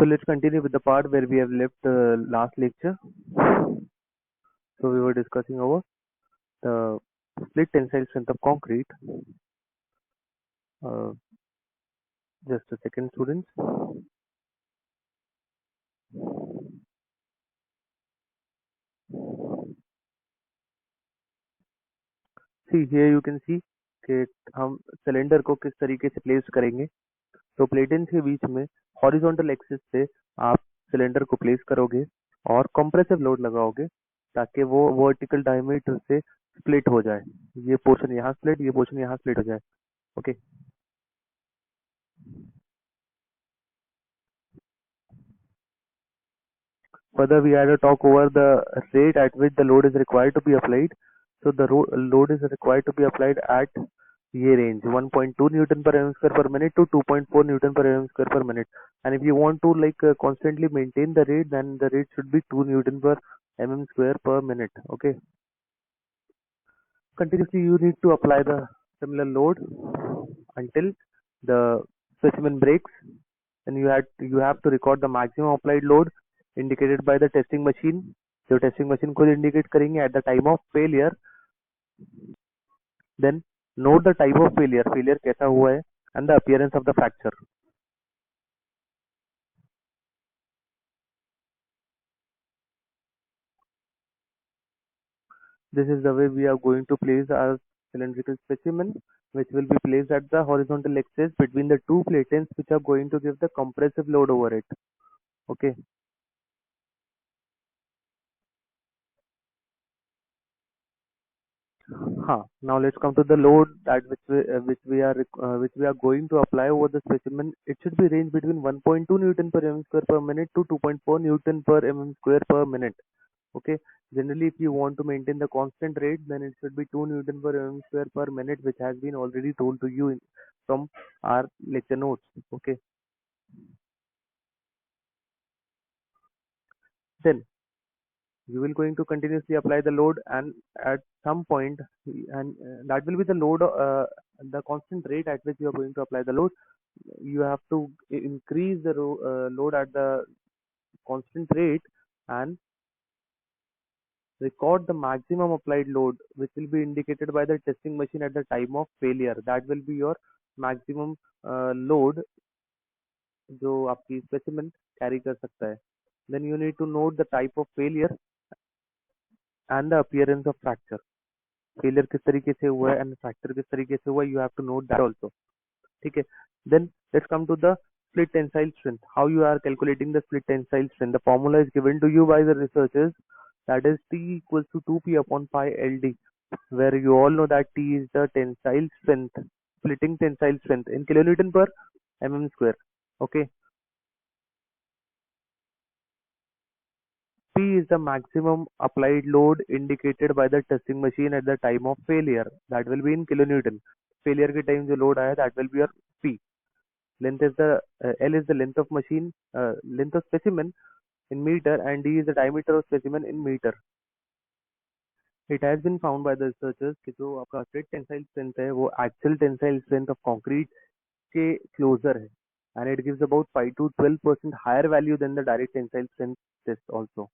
So let's continue with the part where we have left last lecture. So we were discussing over the split tensile strength of concrete. Uh, just a second, students. See here you can see कि हम cylinder को किस तरीके से place करेंगे. तो प्लेटेंस के बीच में हॉरिजॉन्टल एक्सिस से आप सिलेंडर को प्लेस करोगे और कंप्रेसिव लोड लगाओगे ताकि वो वर्टिकल डायमीटर से स्प्लिट हो जाए. ये पोर्शन यहाँ स्प्लिट, ये पोर्शन यहाँ स्प्लिट हो जाए. Okay. Further, we had a talk over the rate at which the load is required to be applied. So the load is required to be applied at ये range 1.2 Newton per mm square per minute to 2.4 Newton per mm square per minute. And if you want to constantly maintain the rate, then the rate should be 2 Newton per mm square per minute. Okay. Continuously, you need to apply the similar load until the specimen breaks. And you have to record the maximum applied load indicated by the testing machine. जो testing machine खुद indicate करेंगे at the time of failure. Then note the type of failure कैसा हुआ है and the appearance of the fracture. This is the way we are going to place our cylindrical specimen, which will be placed at the horizontal axis between the two platens which are going to give the compressive load over it. Okay. Now let's come to the load that which we are going to apply over the specimen. It should be range between 1.2 Newton per mm square per minute to 2.4 Newton per mm square per minute. Okay. Generally, if you want to maintain the constant rate, then it should be 2 Newton per mm square per minute, which has been already told to you from our lecture notes. Okay. Then you will going to continuously apply the load, and at some point, and that will be the load, the constant rate at which you are going to apply the load. You have to increase the load at the constant rate and record the maximum applied load, which will be indicated by the testing machine at the time of failure. That will be your maximum load जो आपकी specimen carry कर सकता है. Then you need to note the type of failure and the appearance of fracture. Failure किस तरीके से हुआ है and fracture किस तरीके से हुआ है, you have to note that also. ठीक है. Then let's come to the split tensile strength. How you are calculating the split tensile strength? The formula is given to you by the researchers, that is T equals to 2P upon pi LD, where you all know that T is the tensile strength, splitting tensile strength in kilonewton per mm square. Okay. P is the maximum applied load indicated by the testing machine at the time of failure. That will be in kilonewton. Failure के time जो load आया, that will be your P. Length is the L is the length of machine, length of specimen in meter, and D is the diameter of specimen in meter. It has been found by the researchers कि जो आपका split tensile strength है वो actual tensile strength of concrete के closer है, and it gives about 5 to 12% higher value than the direct tensile strength test also.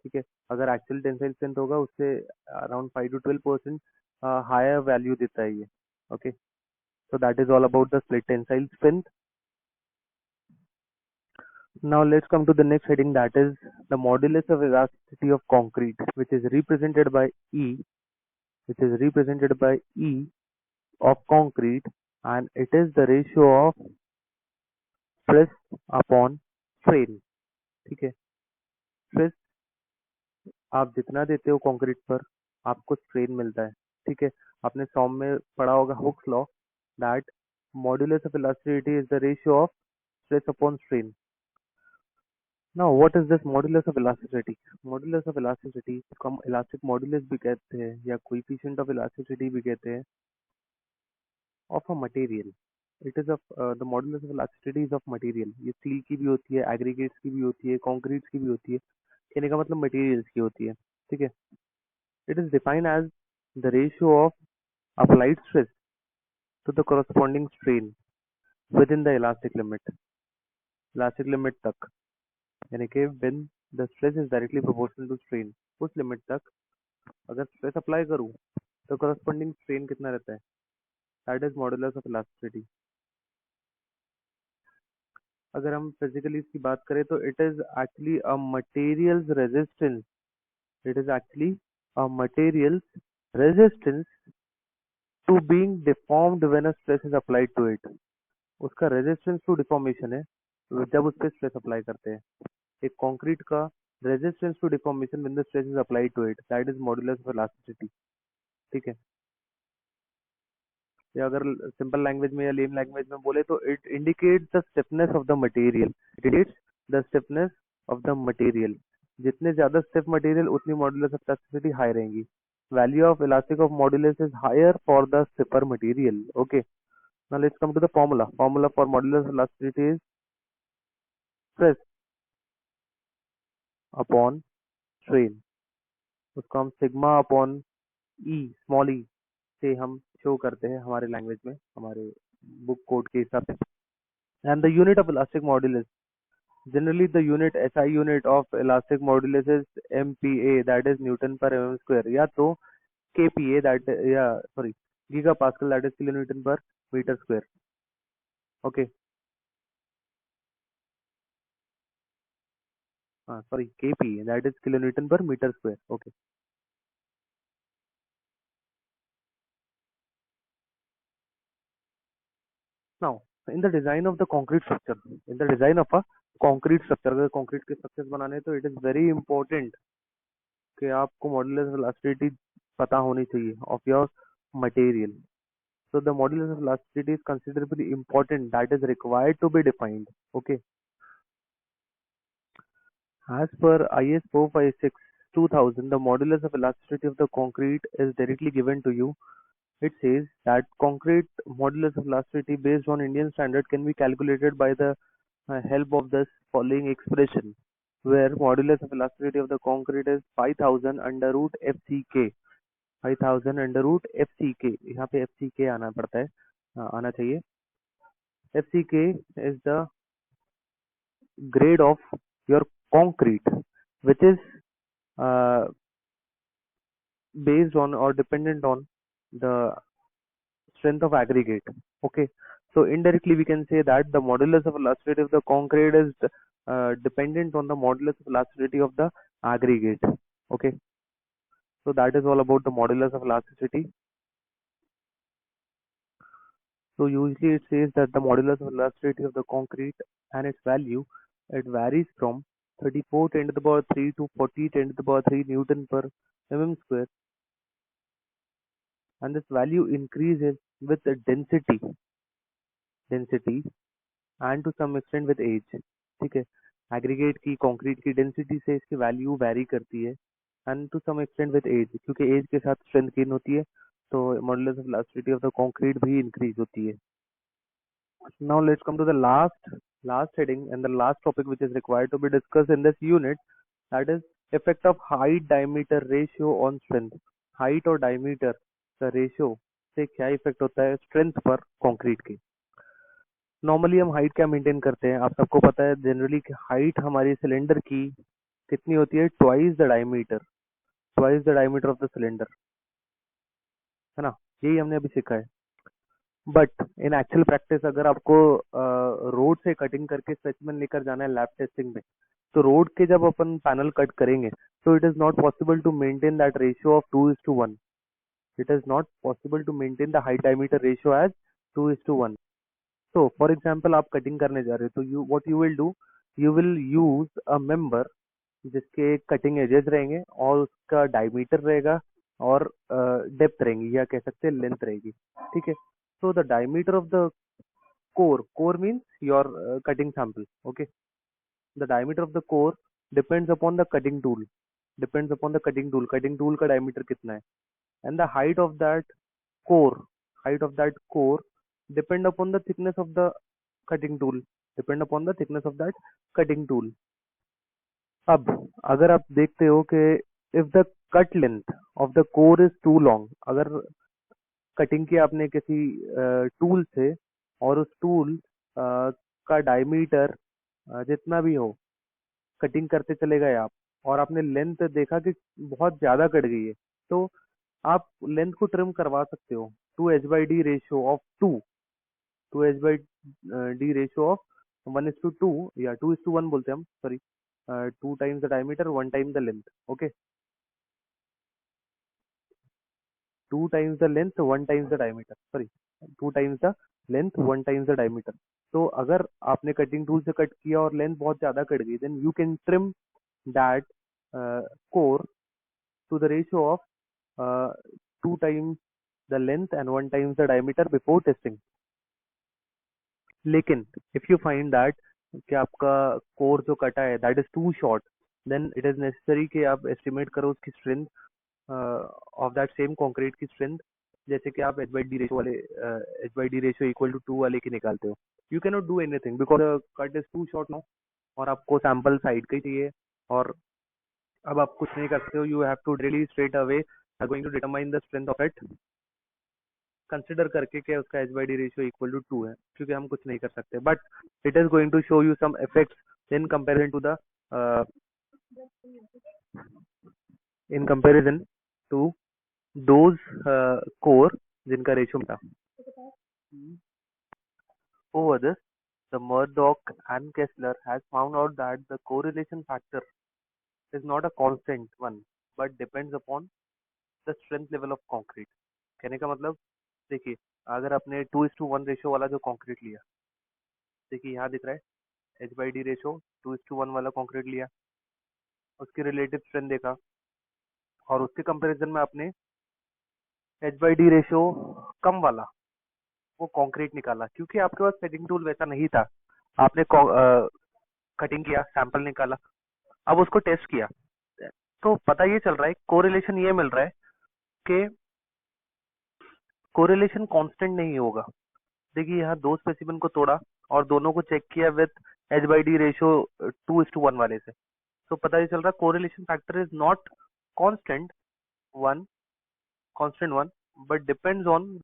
ठीक है. अगर actual tensile strength होगा उससे around 5 to 12% higher value देता है ये. Okay. So that is all about the split tensile strength. Now let's come to the next heading, that is the modulus of elasticity of concrete, which is represented by E, of concrete, and it is the ratio of stress upon strain. ठीक है. Stress आप जितना देते हो concrete पर आपको strain मिलता है. ठीक है. आपने सॉम में पढ़ा होगा Hooke's law, that modulus of elasticity is the ratio of stress upon strain. Now, what is this modulus of elasticity? Modulus of elasticity को हम elastic modulus भी कहते हैं या coefficient of elasticity भी कहते हैं of a material. It is of the modulus of elasticity is of material. ये steel की भी होती है, aggregates की भी होती है, concretes की भी होती है. कहने का मतलब materials की होती है. ठीक है. It is defined as the ratio of applied stress to the corresponding strain within the elastic limit. Elastic limit तक, यानी कि when the stress is directly proportional to strain, उस लिमिट तक अगर स्ट्रेस अप्लाई करूँ तो करस्पॉन्डिंग स्ट्रेन कितना रहता है, that is modulus of elasticity. अगर हम फिजिकली इसकी बात करें तो it is actually a material's resistance, it is actually a material's resistance to being deformed when a stress is applied to it. उसका रेजिस्टेंस टू डिफॉर्मेशन है जब उस पर स्ट्रेस अप्लाई करते हैं। एक कंक्रीट का resistance to deformation when the stress is applied to it, that is modulus of elasticity. ठीक है, या अगर सिंपल लैंग्वेज में या लेम लैंग्वेज में बोले तो it indicates the stiffness of the material, it indicates the stiffness of the material. जितने ज्यादा स्टिफ मटेरियल उतनी मॉडुलस ऑफ इलास्टिसिटी हाई रहेंगी। Value of elastic of modulus is higher for the stiffer material. Okay, now let's come to the formula for modulus of elasticity is stress upon strain. उसको हम sigma upon E, small E से हम show करते हैं हमारे language में, हमारे book code के हिसाब से। And the unit of elastic modulus, generally the unit SI unit of elastic modulus is MPa, that is Newton per mm square, या तो KPa, that या sorry gigapascal, that is kilonewton per meter square. Okay, sorry, KPa, that is kilonewton per meter square. Okay, now in the design of the concrete structure, in the design of a concrete structure, अगर concrete के structures बनाने तो it is very important कि आपको modulus of elasticity पता होनी चाहिए of your material. So the modulus of elasticity is considerably important, that is required to be defined. Okay. As per IS 456 2000, the modulus of elasticity of the concrete is directly given to you. It says that concrete modulus of elasticity based on Indian standard can be calculated by the help of this following expression, where modulus of elasticity of the concrete is 5000 under root FCK. 5000 under root FCK, यहाँ पे FCK आना पड़ता है, आना चाहिए। FCK is the grade of your concrete, which is uh, based on or dependent on the strength of aggregate. Okay, so indirectly we can say that the modulus of elasticity of the concrete is dependent on the modulus of elasticity of the aggregate. Okay, so that is all about the modulus of elasticity. So usually it says that the modulus of elasticity of the concrete and its value, it varies from 34 10 to the power 3 to 40 10 to the power 3 Newton per mm square, and this value increases with the density and to some extent with age. ठीक है, aggregate की concrete की density से इसकी value vary करती है, and to some extent with age, क्योंकि age के साथ स्ट्रेंथ गेन होती है तो modulus of elasticity of the concrete भी इंक्रीज होती है। Now let's come to the last heading and the last topic which is required to be discussed in this unit, that is effect of height diameter ratio on strength। height और diameter का ratio से क्या effect होता है strength पर concrete के। Normally हम height क्या मेंटेन करते हैं, आप सबको पता है जनरली हाइट हमारी सिलेंडर की कितनी होती है, twice the diameter of the cylinder, है ना, यही हमने अभी सीखा है। बट इन एक्चुअल प्रैक्टिस अगर आपको रोड से कटिंग करके स्पेसिमेन लेकर जाना है लैब टेस्टिंग में, तो रोड के जब अपन पैनल कट करेंगे तो it is not possible to maintain that ratio of 2:1। It is not possible to maintain the height diameter ratio as 2:1। तो फॉर एग्जाम्पल आप कटिंग करने जा रहे हो तो you what you will do, you will use a member जिसके cutting edges रहेंगे और उसका डायमीटर रहेगा और डेप्थ रहेंगी, या कह सकते हैं लेंथ रहेगी। ठीक है, so the diameter of the core means your cutting sample। okay, the diameter of the core depends upon the cutting tool का diameter कितना है, and the core height of that core depend upon the thickness of the cutting tool, depend upon the thickness of that cutting tool। अब अगर आप देखते हो कि if the cut length of the core is too long, अगर cutting की आपने किसी टूल से और उस टूल का डायमीटर जितना भी हो कटिंग करते चले गए आप, और आपने लेंथ देखा कि बहुत ज्यादा कट गई है, तो आप लेंथ को ट्रिम करवा सकते हो। 2h/d ratio of 2h/d ratio of 1:2, या 2:1 बोलते हैं हम, sorry, 2 times the diameter 1 time the length. Okay, 2 times the length 1 times the diameter, sorry, 2 times the length 1 times the diameter. तो अगर आपने कटिंग टूल से कट किया और लेंथ बहुत ज्यादा कट गई, then you can trim that core to the ratio of 2 times the length and 1 times the diameter before testing. लेकिन if you find that कि आपका core जो कटा है that is too short, then it is necessary कि आप estimate करो उसकी strength of that same concrete की strength, जैसे कि आप h/d ratio वाले h/d ratio equal to 2 वाले की निकालते हो। You cannot do anything because the cut is too short now, और आपको सैंपल साइड का ही चाहिए, और अब आप कुछ नहीं कर सकते हो। You have to really straight away going to determine the strength of it, consider करके कि उसका h/d रेशियो इक्वल टू 2 है, क्योंकि हम कुछ नहीं कर सकते, but it is going to show you some effects in comparison to those core जिनका रेशियो था। Over this, the Murdoch and Kessler has found out that the correlation factor is not a constant one, but depends upon the strength level of concrete। कहने का मतलब, देखिए, अगर आपने 2:1 ratio वाला जो कंक्रीट लिया, देखिए यहाँ दिख रहा है h/d रेशियो 2:1 वाला कंक्रीट लिया, उसकी रिलेटिव स्ट्रेंथ देखा, और उसके कंपैरिजन में आपने h/d रेशियो कम वाला वो कंक्रीट निकाला, क्योंकि आपके पास कटिंग टूल वैसा नहीं था। आपने कटिंग किया, सैंपल निकाला, अब उसको टेस्ट किया, तो पता ये चल रहा है, कोरिलेशन ये मिल रहा है कि कोरिलेशन कांस्टेंट नहीं होगा। देखिए यहाँ दो स्पेसिमेन को तोड़ा और दोनों को चेक किया विद h/d रेशियो 2:1 वाले से, तो पता ये चल रहा है correlation factor is not constant one, constant one, but depends on